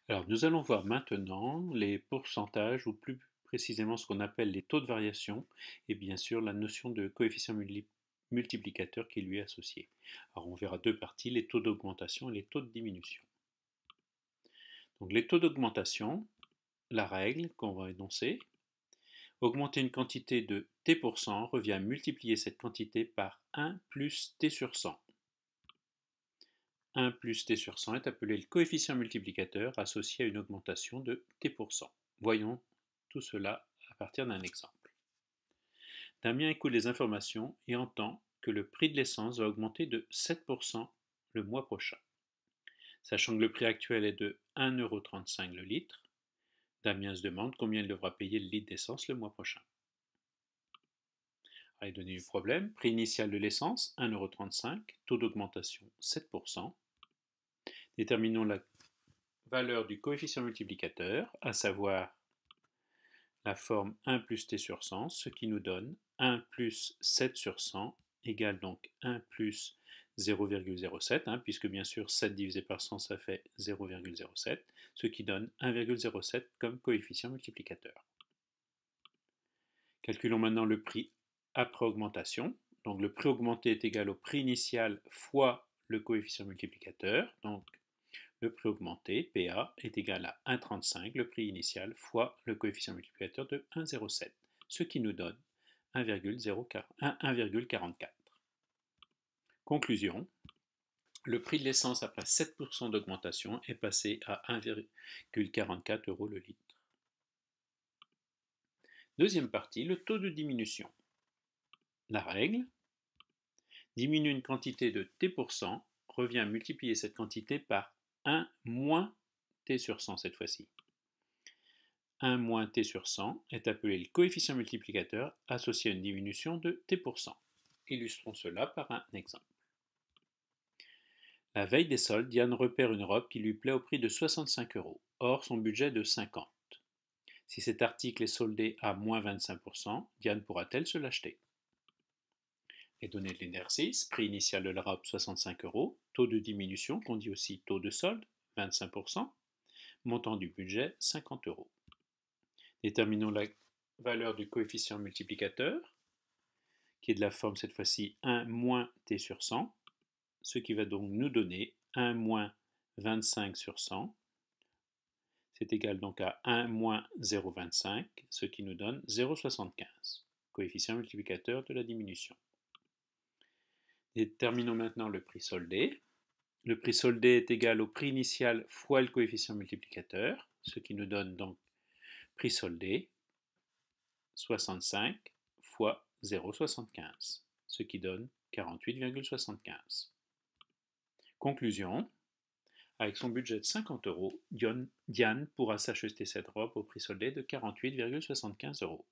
Alors, nous allons voir maintenant les pourcentages, ou plus précisément ce qu'on appelle les taux de variation, et bien sûr la notion de coefficient multiplicateur qui lui est associé. Alors, on verra deux parties, les taux d'augmentation et les taux de diminution. Donc, les taux d'augmentation, la règle qu'on va énoncer, augmenter une quantité de t% revient à multiplier cette quantité par 1 plus t sur 100. 1 plus t sur 100 est appelé le coefficient multiplicateur associé à une augmentation de t%. Voyons tout cela à partir d'un exemple. Damien écoute les informations et entend que le prix de l'essence va augmenter de 7% le mois prochain. Sachant que le prix actuel est de 1,35 € le litre, Damien se demande combien il devra payer le litre d'essence le mois prochain. Les données du problème: prix initial de l'essence 1,35 €, taux d'augmentation 7%. Déterminons la valeur du coefficient multiplicateur, à savoir la forme 1 plus t sur 100, ce qui nous donne 1 plus 7 sur 100 égale donc 1 plus 0,07, puisque bien sûr 7 divisé par 100 ça fait 0,07, ce qui donne 1,07 comme coefficient multiplicateur. Calculons maintenant le prix après augmentation. Donc le prix augmenté est égal au prix initial fois le coefficient multiplicateur. Donc le prix augmenté, PA, est égal à 1,35, le prix initial, fois le coefficient multiplicateur de 1,07, ce qui nous donne 1,44. Conclusion: le prix de l'essence après 7% d'augmentation est passé à 1,44 € le litre. Deuxième partie, le taux de diminution. La règle: diminuer une quantité de t% revient à multiplier cette quantité par 1 moins t sur 100 cette fois-ci. 1 moins t sur 100 est appelé le coefficient multiplicateur associé à une diminution de t%. Illustrons cela par un exemple. La veille des soldes, Diane repère une robe qui lui plaît au prix de 65 €. Or, son budget est de 50. Si cet article est soldé à moins 25%, Diane pourra-t-elle se l'acheter? Les données de l'exercice: prix initial de la robe 65 €, taux de diminution qu'on dit aussi taux de solde 25%, montant du budget 50 €. Déterminons la valeur du coefficient multiplicateur, qui est de la forme cette fois-ci 1 moins t sur 100, ce qui va donc nous donner 1 moins 25 sur 100. C'est égal donc à 1 moins 0,25, ce qui nous donne 0,75, coefficient multiplicateur de la diminution. Déterminons maintenant le prix soldé. Le prix soldé est égal au prix initial fois le coefficient multiplicateur, ce qui nous donne donc prix soldé 65 fois 0,75, ce qui donne 48,75. Conclusion: avec son budget de 50 €, Diane pourra s'acheter cette robe au prix soldé de 48,75 €.